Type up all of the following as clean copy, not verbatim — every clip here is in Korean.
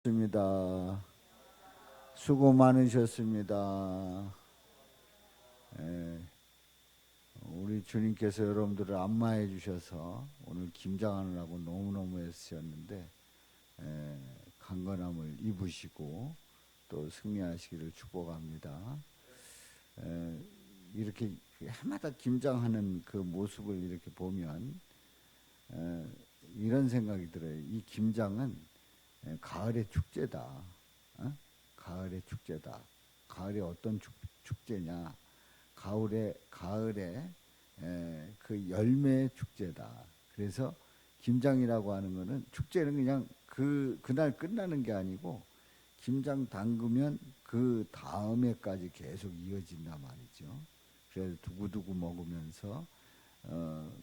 습니다. 수고 많으셨습니다. 예, 우리 주님께서 여러분들을 안마해 주셔서 오늘 김장하느라고 너무너무 애쓰셨는데 강건함을 입으시고 또 승리하시기를 축복합니다. 에, 이렇게 해마다 김장하는 그 모습을 이렇게 보면 에, 이런 생각이 들어요. 이 김장은 가을의 축제다. 어? 가을의 축제다. 가을에 어떤 축제냐? 가을에 그 열매의 축제다. 그래서 김장이라고 하는 거는 축제는 그냥 그날 끝나는 게 아니고 김장 담그면 그 다음에까지 계속 이어진단 말이죠. 그래서 두고두고 먹으면서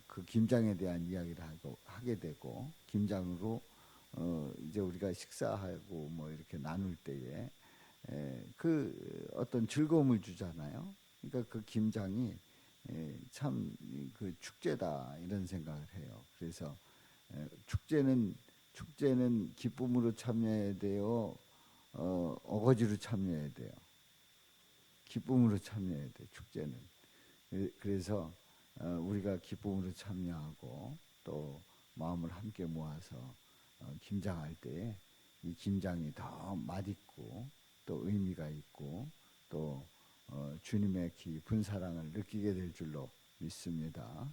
그 김장에 대한 이야기를 하게 되고 김장으로 이제 우리가 식사하고 뭐 이렇게 나눌 때에 그 어떤 즐거움을 주잖아요. 그러니까 그 김장이 참 그 축제다 이런 생각을 해요. 그래서 축제는 기쁨으로 참여해야 돼요. 어거지로 참여해야 돼요. 기쁨으로 참여해야 돼. 축제는. 그래서 우리가 기쁨으로 참여하고 또 마음을 함께 모아서 김장할 때에 이 김장이 더 맛있고 또 의미가 있고 또 주님의 깊은 사랑을 느끼게 될 줄로 믿습니다.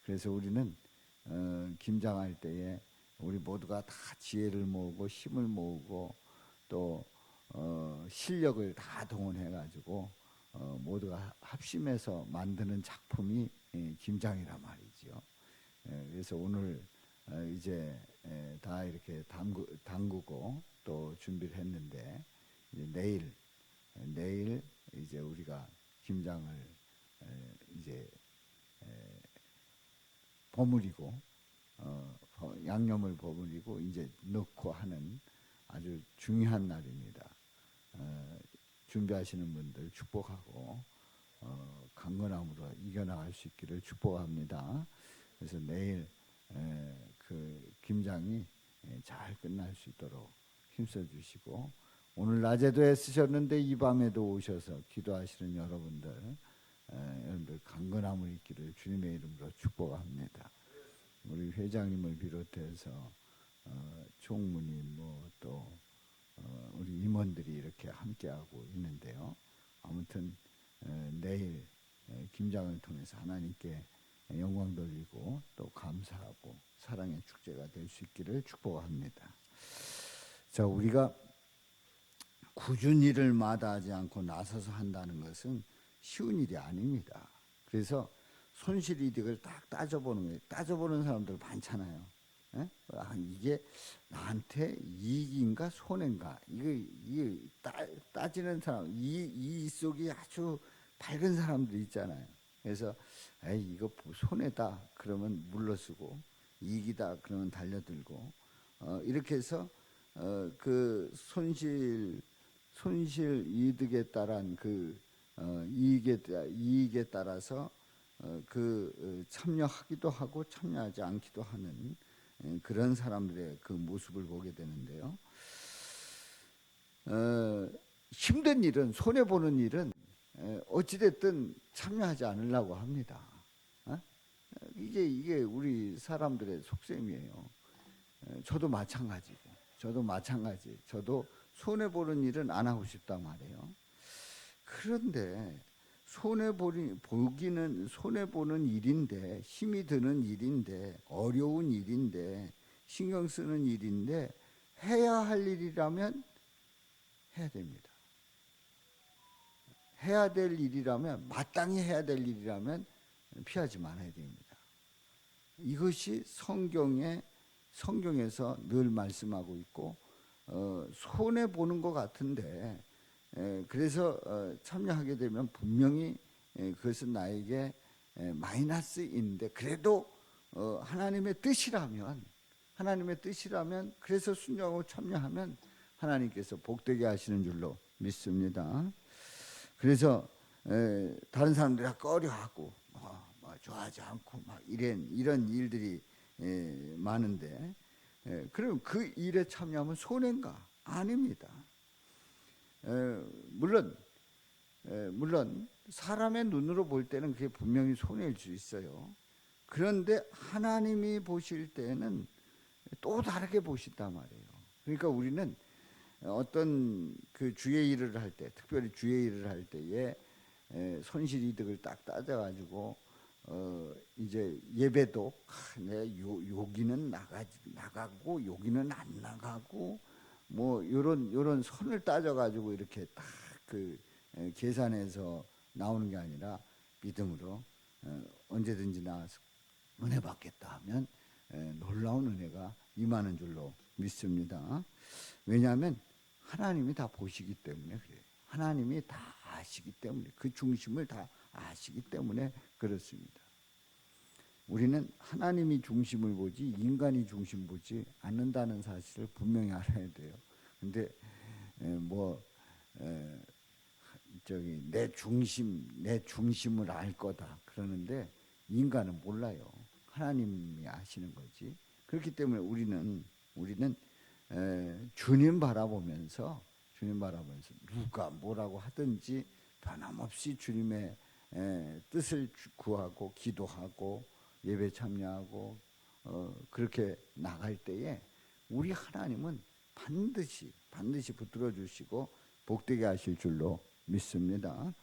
그래서 우리는 김장할 때에 우리 모두가 다 지혜를 모으고 힘을 모으고 또 실력을 다 동원해 가지고 모두가 합심해서 만드는 작품이 김장이란 말이죠. 그래서 오늘 이제 다 이렇게 담그고 또 준비를 했는데 이제 내일 이제 우리가 김장을 이제 버무리고 양념을 버무리고 이제 넣고 하는 아주 중요한 날입니다. 준비하시는 분들 축복하고 강건함으로 이겨나갈 수 있기를 축복합니다. 그래서 내일 그 김장이 잘 끝날 수 있도록 힘써 주시고 오늘 낮에도 애쓰셨는데 이 밤에도 오셔서 기도하시는 여러분들 강건함을 있기를 주님의 이름으로 축복합니다. 우리 회장님을 비롯해서 총무님 뭐또 우리 임원들이 이렇게 함께하고 있는데요. 아무튼 내일 김장을 통해서 하나님께 영광 돌리고 또 감사하고 사랑의 축제가 될 수 있기를 축복합니다. 자, 우리가 굳은 일을 마다하지 않고 나서서 한다는 것은 쉬운 일이 아닙니다. 그래서 손실이득을 딱 따져보는 거예요. 따져보는 사람들 많잖아요. 이게 나한테 이익인가 손해인가 이게 따지는 사람 이 속이 아주 밝은 사람들이 있잖아요. 그래서 에이 이거 손해다 그러면 물러서고 이익이다 그러면 달려들고 이렇게 해서 그 손실 이득에 따른 그 이익에 따라서 참여하기도 하고 참여하지 않기도 하는 그런 사람들의 그 모습을 보게 되는데요. 힘든 일은 손해 보는 일은 어찌됐든 참여하지 않으려고 합니다. 이게 우리 사람들의 속셈이에요. 저도 마찬가지고, 저도 손해 보는 일은 안 하고 싶단 말이에요. 그런데 손해 보는 일인데 힘이 드는 일인데 어려운 일인데 신경 쓰는 일인데 해야 할 일이라면 해야 됩니다. 해야 될 일이라면 마땅히 해야 될 일이라면 피하지 말아야 됩니다. 이것이 성경에서 늘 말씀하고 있고 손해 보는 것 같은데 그래서 참여하게 되면 분명히 그것은 나에게 마이너스인데 그래도 하나님의 뜻이라면 그래서 순종하고 참여하면 하나님께서 복되게 하시는 줄로 믿습니다. 그래서 다른 사람들이 꺼려하고 좋아하지 않고 막 이런 일들이 많은데 그럼 그 일에 참여하면 손해인가? 아닙니다. 물론 사람의 눈으로 볼 때는 그게 분명히 손해일 수 있어요. 그런데 하나님이 보실 때는 또 다르게 보신단 말이에요. 그러니까 우리는 어떤 그 주의 일을 할 때, 특별히 주의 일을 할 때에 손실이득을 딱 따져가지고 이제 예배도 여기는 나가고 여기는 안 나가고 뭐 요런 선을 따져가지고 이렇게 딱 그 계산해서 나오는 게 아니라 믿음으로 언제든지 나와서 은혜 받겠다 하면 놀라운 은혜가 임하는 줄로 믿습니다. 왜냐하면 하나님이 다 보시기 때문에 그래요. 하나님이 다 아시기 때문에, 그 중심을 다 아시기 때문에 그렇습니다. 우리는 하나님이 중심을 보지 인간이 중심 보지 않는다는 사실을 분명히 알아야 돼요. 근데 내 중심을 알 거다 그러는데 인간은 몰라요. 하나님이 아시는 거지. 그렇기 때문에 우리는 주님 바라보면서 누가 뭐라고 하든지 변함없이 주님의 뜻을 구하고 기도하고 예배 참여하고 그렇게 나갈 때에 우리 하나님은 반드시 붙들어 주시고 복되게 하실 줄로 믿습니다.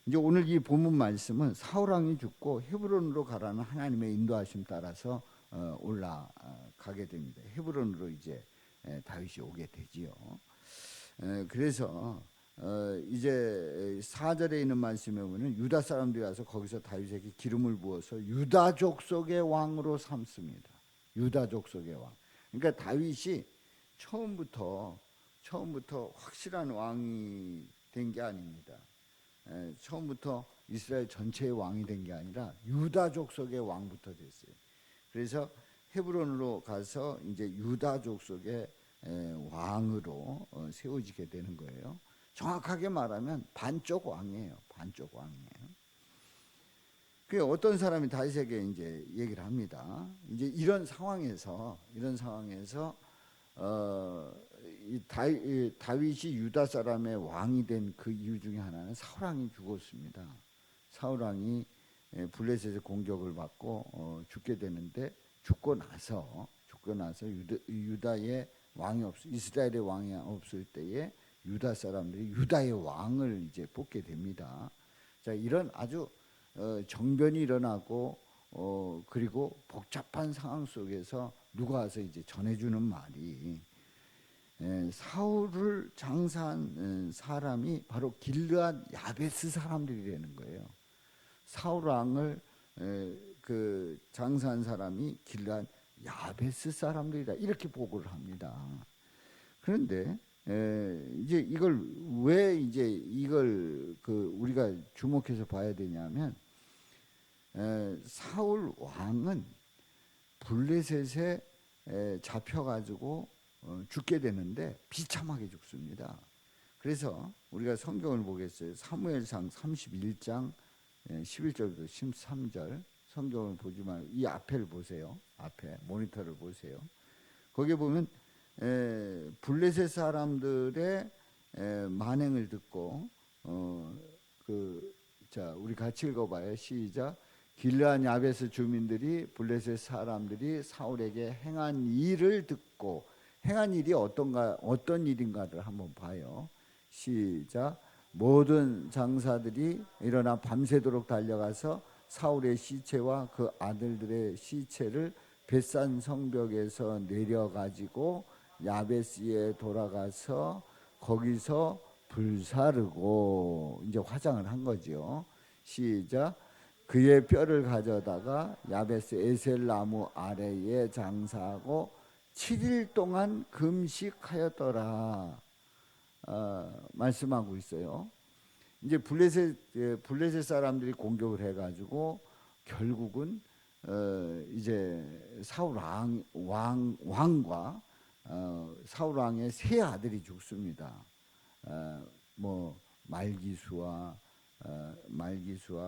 이제 오늘 이 본문 말씀은 사울 왕이 죽고 헤브론으로 가라는 하나님의 인도하심 따라서 올라가게 됩니다. 헤브론으로 이제 다윗이 오게 되지요. 그래서 이제 4절에 있는 말씀에 보면 유다 사람들이 와서 거기서 다윗에게 기름을 부어서 유다 족속의 왕으로 삼습니다. 유다 족속의 왕. 그러니까 다윗이 처음부터 확실한 왕이 된 게 아닙니다. 처음부터 이스라엘 전체의 왕이 된 게 아니라 유다 족속의 왕부터 됐어요. 그래서 헤브론으로 가서 이제 유다 족속의 왕으로 세워지게 되는 거예요. 정확하게 말하면 반쪽 왕이에요. 그 어떤 사람이 다윗에게 이제 얘기를 합니다. 이제 이런 상황에서 다윗이 유다 사람의 왕이 된 그 이유 중에 하나는 사울 왕이 죽었습니다. 사울 왕이 블레셋의 공격을 받고 죽게 되는데 죽고 나서 유다의 왕이 이스라엘의 왕이 없을 때에 유다 사람들이 유다의 왕을 이제 뽑게 됩니다. 자, 이런 아주 정변이 일어나고 그리고 복잡한 상황 속에서 누가 와서 이제 전해주는 말이 사울을 장사한 사람이 바로 길르앗 야베스 사람들이라는 거예요. 사울 왕을 그 장사한 사람이 길르앗 야베스 사람들이다 이렇게 보고를 합니다. 그런데 이제 이걸 그 우리가 주목해서 봐야 되냐면 사울 왕은 블레셋에 잡혀가지고 죽게 되는데 비참하게 죽습니다. 그래서 우리가 성경을 보겠어요. 사무엘상 31장 11절부터 13절 성경을 보지 말고 이 앞에를 보세요. 앞에 모니터를 보세요. 거기에 보면 블레셋 사람들의 만행을 듣고 우리 같이 읽어봐요. 시작. 길르앗 야베스 주민들이 블레셋 사람들이 사울에게 행한 일을 듣고 행한 일이 어떤 일인가를 한번 봐요. 시작. 모든 장사들이 일어나 밤새도록 달려가서 사울의 시체와 그 아들들의 시체를 벳산 성벽에서 내려가지고 야베스에 돌아가서 거기서 불사르고 이제 화장을 한 거죠. 시작. 그의 뼈를 가져다가 야베스 에셀 나무 아래에 장사하고 7일 동안 금식하였더라 말씀하고 있어요. 이제 블레셋 사람들이 공격을 해가지고 결국은 이제 사울 왕과 사울 왕의 세 아들이 죽습니다. 말기수와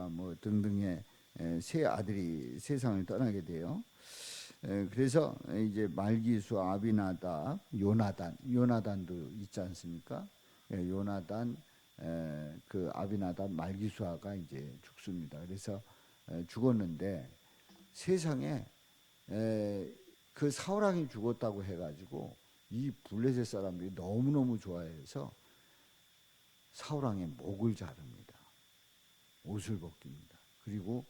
뭐 등등의 세 아들이 세상을 떠나게 돼요. 그래서 이제 말기수, 아비나답, 요나단도 있지 않습니까? 요나단, 그 아비나답, 말기수아가 이제 죽습니다. 그래서 죽었는데 세상에 그 사울왕이 죽었다고 해가지고 이 블레셋 사람들이 너무너무 좋아해서 사울왕의 목을 자릅니다. 옷을 벗깁니다. 그리고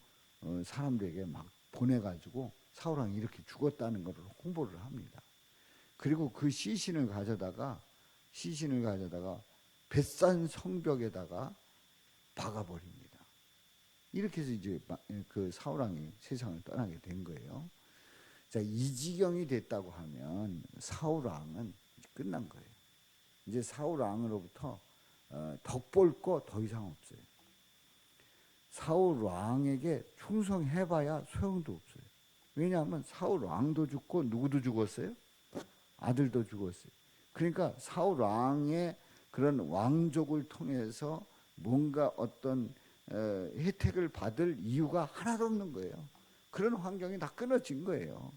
사람들에게 막 보내가지고 사울왕이 이렇게 죽었다는 것을 홍보를 합니다. 그리고 그 시신을 가져다가 벳산 성벽에다가 박아버립니다. 이렇게 해서 이제 그 사울왕이 세상을 떠나게 된 거예요. 자, 이 지경이 됐다고 하면 사울왕은 끝난 거예요. 이제 사울왕으로부터 덕볼 거 더 이상 없어요. 사울왕에게 충성해봐야 소용도 없어요. 왜냐하면 사울왕도 죽고 누구도 죽었어요? 아들도 죽었어요. 그러니까 사울왕의 그런 왕족을 통해서 뭔가 어떤 혜택을 받을 이유가 하나도 없는 거예요. 그런 환경이 다 끊어진 거예요.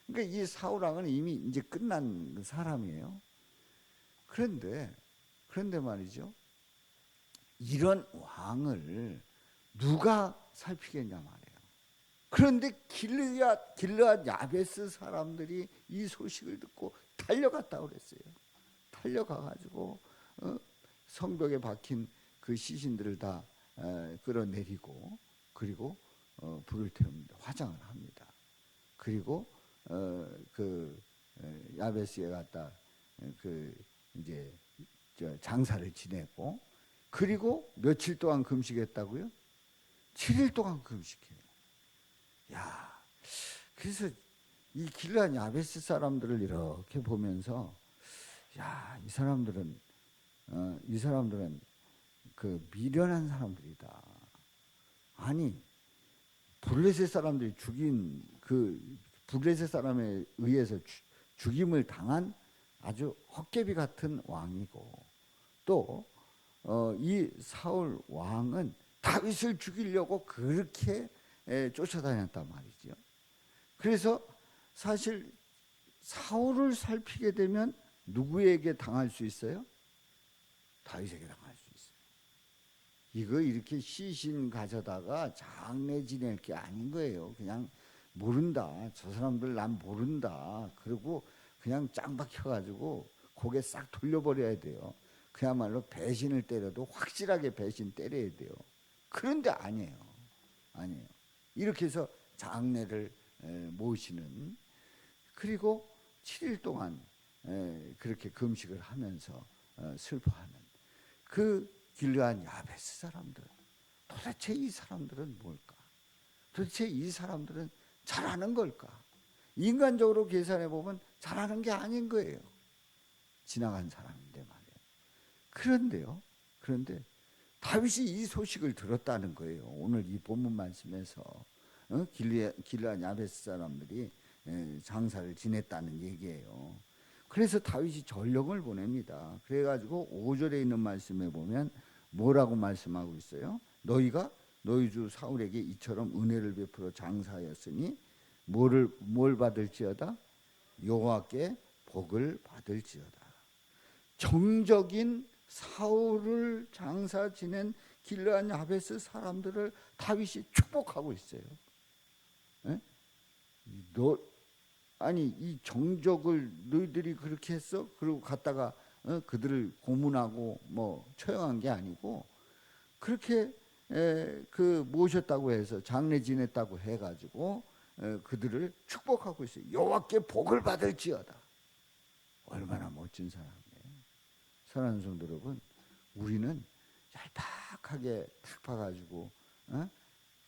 그러니까 이 사울왕은 이미 이제 끝난 사람이에요. 그런데 말이죠. 이런 왕을 누가 살피겠냐 말이에요. 그런데 길르앗 야베스 사람들이 이 소식을 듣고 달려갔다고 그랬어요. 달려가가지고 성벽에 박힌 그 시신들을 다 끌어내리고 그리고 불을 태웁니다. 화장을 합니다. 그리고 그 야베스에 갔다 그 이제 장사를 지내고 그리고 며칠 동안 금식했다고요? 7일 동안 금식해요. 야, 그래서 이 길르앗 야베스 사람들을 이렇게 보면서 야, 이 사람들은 그 미련한 사람들이다. 아니 블레셋 사람들이 죽인 그 블레셋 사람에 의해서 죽임을 당한 아주 헛개비 같은 왕이고 또 이 사울 왕은 다윗을 죽이려고 그렇게 쫓아다녔단 말이죠. 그래서 사실 사울을 살피게 되면 누구에게 당할 수 있어요? 다윗에게 당할 수 있어요. 이거 이렇게 시신 가져다가 장례 지낼 게 아닌 거예요. 그냥 모른다. 저 사람들 난 모른다. 그리고 그냥 짱 박혀가지고 고개 싹 돌려버려야 돼요. 그야말로 배신을 때려도 확실하게 배신 때려야 돼요. 그런데 아니에요. 이렇게 해서 장례를 모시는 그리고 7일 동안 그렇게 금식을 하면서 슬퍼하는 그 길르앗 야베스 사람들. 도대체 이 사람들은 뭘까? 도대체 이 사람들은 잘하는 걸까? 인간적으로 계산해 보면 잘하는 게 아닌 거예요. 지나간 사람인데 말이에요. 그런데 다윗이 이 소식을 들었다는 거예요. 오늘 이 본문 말씀에서 길르앗 야베스 사람들이 장사를 지냈다는 얘기예요. 그래서 다윗이 전령을 보냅니다. 그래가지고 5절에 있는 말씀에 보면 뭐라고 말씀하고 있어요? 너희가 너희 주 사울에게 이처럼 은혜를 베풀어 장사하였으니 뭘 받을지어다? 여호와께 복을 받을지어다. 정적인 사울을 장사 지낸 길르앗 야베스 사람들을 다윗이 축복하고 있어요. 이 정적을 너희들이 그렇게 했어? 그리고 갔다가 그들을 고문하고 뭐 처형한 게 아니고 그렇게 그 모셨다고 해서 장례 지냈다고 해가지고 그들을 축복하고 있어요. 여호와께 복을 받을지어다. 얼마나 멋진 사람이에요. 사랑하는 성도 여러분, 우리는 얄팍하게 탁 봐가지고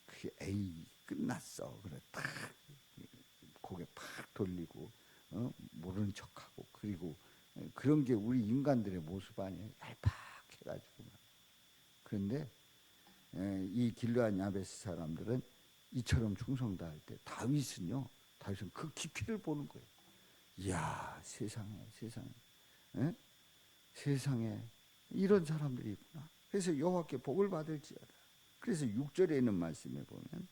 그게 에이 끝났어. 그래 탁 고개 팍 돌리고 모르는 척하고 그리고 그런 게 우리 인간들의 모습 아니에요. 얄팍해가지고. 그런데 이 길르앗 야베스 사람들은 이처럼 충성 다할 때 다윗은 그 깊이를 보는 거예요. 이야 세상에 이런 사람들이 있구나. 그래서 여호와께 복을 받을지어다. 그래서 6절에 있는 말씀에 보면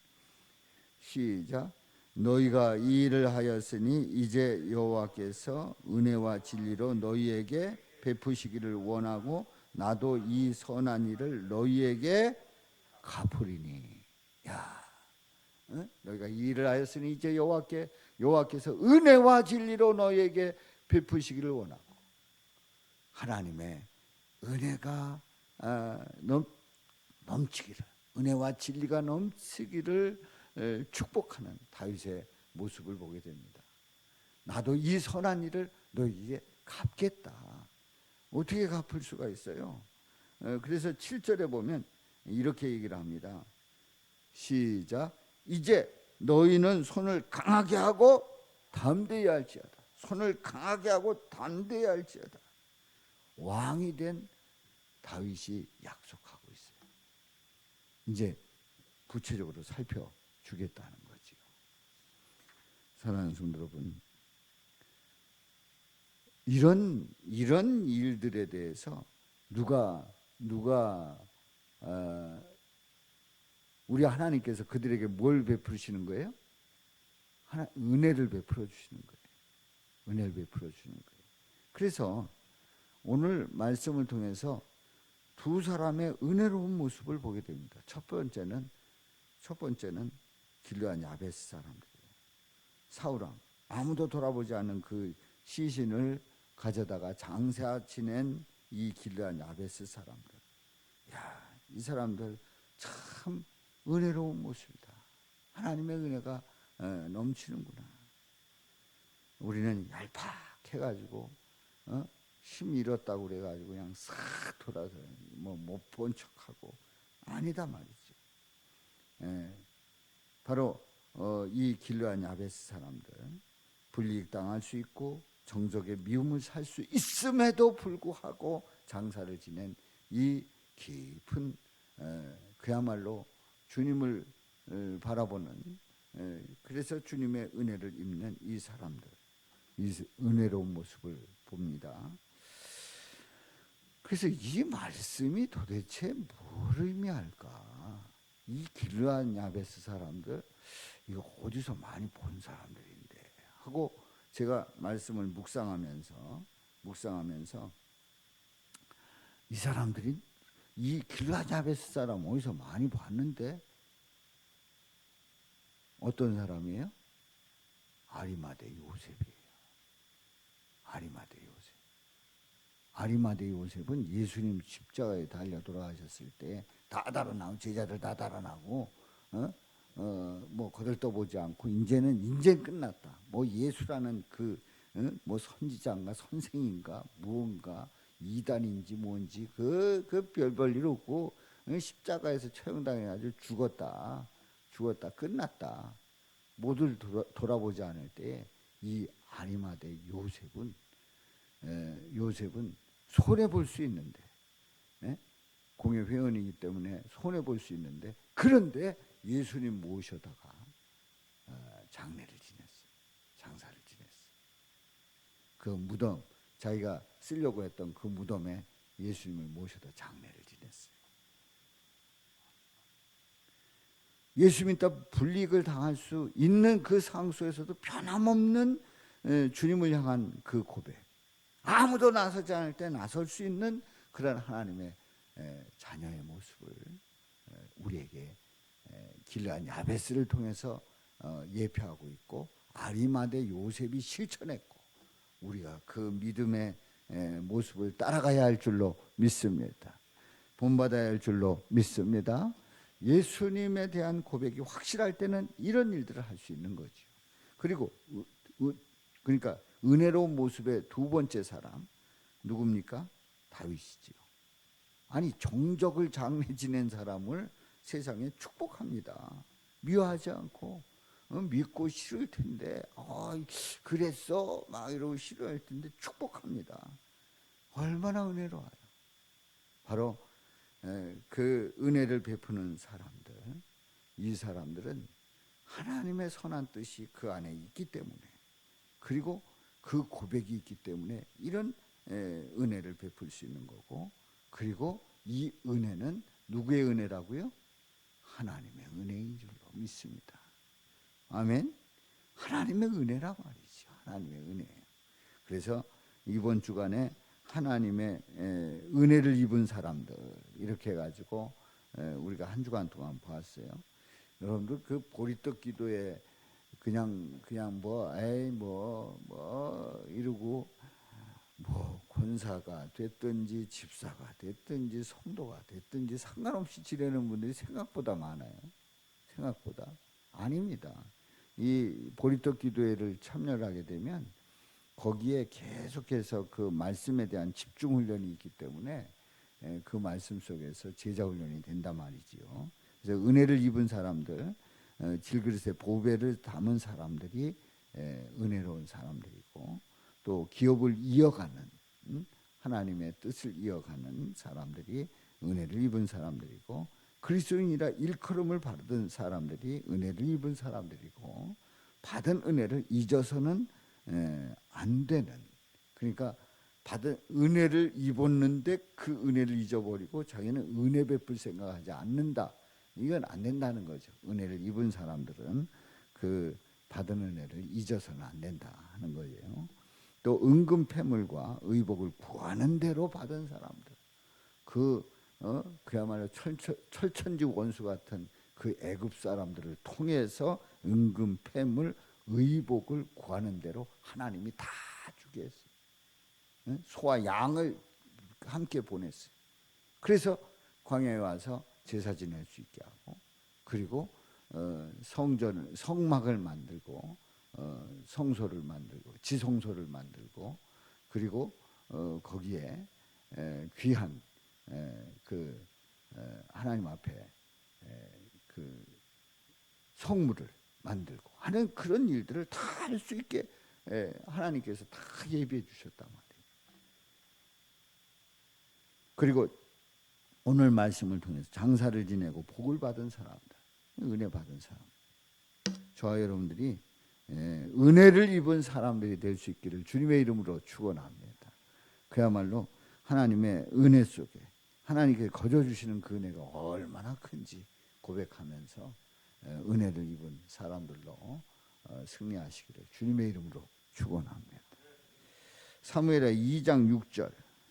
시작 너희가 이 일을 하였으니 이제 여호와께서 은혜와 진리로 너희에게 베푸시기를 원하고 나도 이 선한 일을 너희에게 갚으리니. 야, 너희가 이 일을 하였으니 이제 여호와께서 은혜와 진리로 너희에게 베푸시기를 원하고 하나님의 은혜가 넘치기를, 은혜와 진리가 넘치기를 축복하는 다윗의 모습을 보게 됩니다. 나도 이 선한 일을 너희에게 갚겠다. 어떻게 갚을 수가 있어요? 그래서 7절에 보면 이렇게 얘기를 합니다. 시작. 이제 너희는 손을 강하게 하고 담대히 할지어다. 손을 강하게 하고 담대히 할지어다. 왕이 된 다윗이 약속하고 있어요. 이제 구체적으로 살펴주겠다는 거죠. 사랑하는 성도 여러분, 이런 일들에 대해서 누가 우리 하나님께서 그들에게 뭘 베푸시는 거예요? 은혜를 베풀어 주시는 거예요. 은혜를 베풀어 주는 거예요. 그래서 오늘 말씀을 통해서 두 사람의 은혜로운 모습을 보게 됩니다. 첫 번째는 길르앗 야베스 사람들이에요. 사울왕, 아무도 돌아보지 않는 그 시신을 가져다가 장사 지낸 이 길르앗 야베스 사람들. 야, 이 사람들 참 은혜로운 모습이다. 하나님의 은혜가 넘치는구나. 우리는 얄팍해가지고 힘 잃었다고 그래가지고 그냥 싹 돌아서 못 본 척하고 아니다 말이죠. 바로 이 길르앗 야베스 사람들 불이익 당할 수 있고 정적의 미움을 살 수 있음에도 불구하고 장사를 지낸 이 깊은 그야말로 주님을 바라보는 그래서 주님의 은혜를 입는 이 사람들, 이 은혜로운 모습을 봅니다. 그래서 이 말씀이 도대체 뭘 의미할까? 이 길르앗 야베스 사람들 이거 어디서 많이 본 사람들인데 하고 제가 말씀을 묵상하면서 이 사람들이 이 길르앗 야베스 사람 어디서 많이 봤는데 어떤 사람이에요? 아리마대 요셉이에요. 아리마대 요셉은 예수님 십자가에 달려 돌아가셨을 때 다 달아나고 제자들 다 달아나고 거들떠보지 않고 이제는 끝났다. 예수라는 뭐 선지자인가 선생인가 무언가 이단인지 뭔지 그 별볼 일 없고 십자가에서 처형당해가지고 죽었다 끝났다. 모두를 돌아보지 않을 때 이 아리마대 요셉은 손해 볼 수 있는데 공회 회원이기 때문에 손해 볼 수 있는데 그런데 예수님 모셔다가 장사를 지냈어요. 그 무덤 자기가 쓰려고 했던 그 무덤에 예수님을 모셔다 장례를 지냈어요. 예수님 따 불이익을 당할 수 있는 그 상수에서도 변함없는 주님을 향한 그 고백, 아무도 나서지 않을 때 나설 수 있는 그런 하나님의 자녀의 모습을 우리에게 길르앗 야베스를 통해서 예표하고 있고 아리마대 요셉이 실천했고 우리가 그 믿음의 모습을 따라가야 할 줄로 믿습니다. 본받아야 할 줄로 믿습니다. 예수님에 대한 고백이 확실할 때는 이런 일들을 할 수 있는 거죠. 그리고 그러니까 은혜로운 모습의 두 번째 사람 누굽니까? 다윗이지요. 아니 정적을 장래 지낸 사람을 세상에 축복합니다. 미워하지 않고 믿고 싫을 텐데 그랬어 막 이러고 싫어할 텐데 축복합니다. 얼마나 은혜로워요. 바로 그 은혜를 베푸는 사람들, 이 사람들은 하나님의 선한 뜻이 그 안에 있기 때문에 그리고 그 고백이 있기 때문에 이런 은혜를 베풀 수 있는 거고 그리고 이 은혜는 누구의 은혜라고요? 하나님의 은혜인 줄로 믿습니다. 아멘. 하나님의 은혜라고 말이죠. 하나님의 은혜예요. 그래서 이번 주간에 하나님의 은혜를 입은 사람들 이렇게 해가지고 우리가 한 주간 동안 보았어요. 여러분들 그 보리떡 기도에 그냥 뭐 에이 뭐 이러고 뭐 권사가 됐든지 집사가 됐든지 성도가 됐든지 상관없이 지내는 분들이 생각보다 많아요. 생각보다 아닙니다. 이 보리떡 기도회를 참여를 하게 되면 거기에 계속해서 그 말씀에 대한 집중 훈련이 있기 때문에 그 말씀 속에서 제자 훈련이 된단 말이지요. 그래서 은혜를 입은 사람들, 질그릇에 보배를 담은 사람들이 은혜로운 사람들이고, 또 기업을 이어가는 하나님의 뜻을 이어가는 사람들이 은혜를 입은 사람들이고, 그리스도인이라 일컬음을 받은 사람들이 은혜를 입은 사람들이고, 받은 은혜를 잊어서는 안 되는, 그러니까 받은 은혜를 입었는데 그 은혜를 잊어버리고 자기는 은혜 베풀 생각하지 않는다. 이건 안 된다는 거죠. 은혜를 입은 사람들은 그 받은 은혜를 잊어서는 안 된다 하는 거예요. 또 은금 패물과 의복을 구하는 대로 받은 사람들, 그야말로 철천지 원수 같은 그 애굽 사람들을 통해서 은금 패물 의복을 구하는 대로 하나님이 다 주게 했어요. 소와 양을 함께 보냈어요. 그래서 광야에 와서 제사 지낼 수 있게 하고, 그리고 성막을 만들고 성소를 만들고 지성소를 만들고, 그리고 거기에 귀한 그 하나님 앞에 그 성물을 만들고 하는 그런 일들을 다 할 수 있게 하나님께서 다 예비해 주셨단 말이에요. 그리고 오늘 말씀을 통해서 장사를 지내고 복을 받은 사람들, 은혜 받은 사람, 저와 여러분들이 은혜를 입은 사람들이 될 수 있기를 주님의 이름으로 축원합니다. 그야말로 하나님의 은혜 속에 하나님께 거저 주시는 그 은혜가 얼마나 큰지 고백하면서 은혜를 입은 사람들로 승리하시기를 주님의 이름으로 축원합니다. 사무엘하 2장 6절